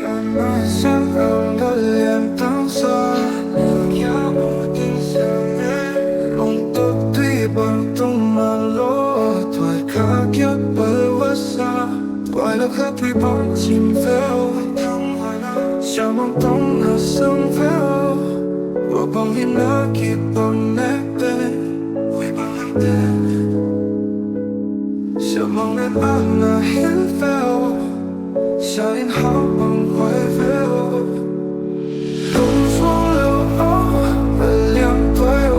Sianmang Ngalliam tangsa Khakiat Lungtup tuy bằng tung manlo Tuai Khakiat Pallua Tuai laukha tuy bằng ciim Sianmang tong na sung veo bằng hiên na kịp bằng nét tên Huaii bằng hành tên Sianmang nên ăn na hiên veo Sian hao bằng khuai veo Lungzuang Ngalliam Tuai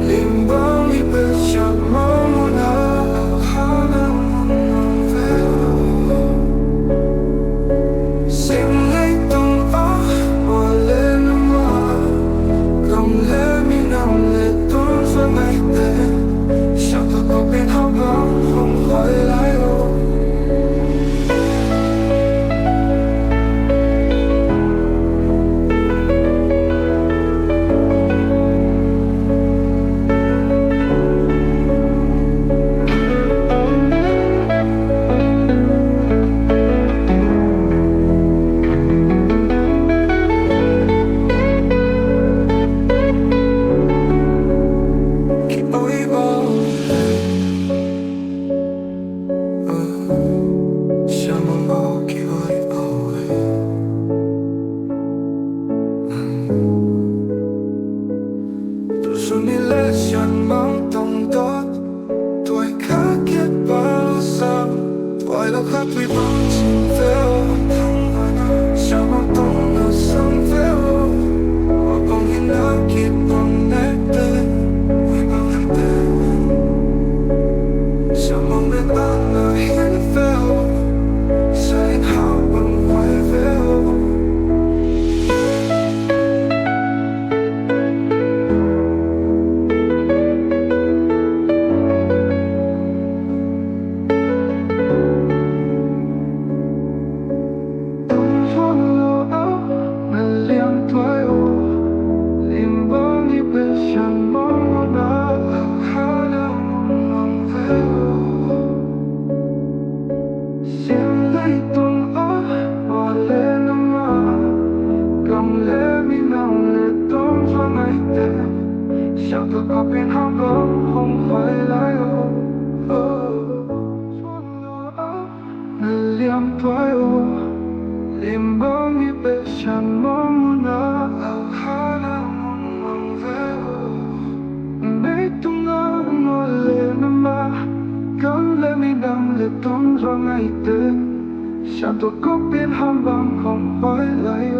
lian bằng đi belh Sianmang munah laukha munmuang veo Sian lấy tung mawh lên cầm lẽ mi nằm lệ tuôn ra ngày tên sao tôi có bên hao vắng không quay lại đâu Sianmang tong dot Tuai Khakiat Pallua Tuai laukha tuy bằng ciim Sianmang tong na sung veo bằng hiên na kịp bằng nét tên Huaii bằng hành tên Sianmang nên ăn na hiên veo Sian hao bằng khuai veo sao tôi có bên hao vắng không quay lại đâu Ngalliam Tuai lian bằng đi belh Sianmang munah laukha munmuang veo mấy tung ngồi lên cầm lẽ mi nằm lệ tuôn ra ngày tên sao tôi có bên hao vắng không quay lại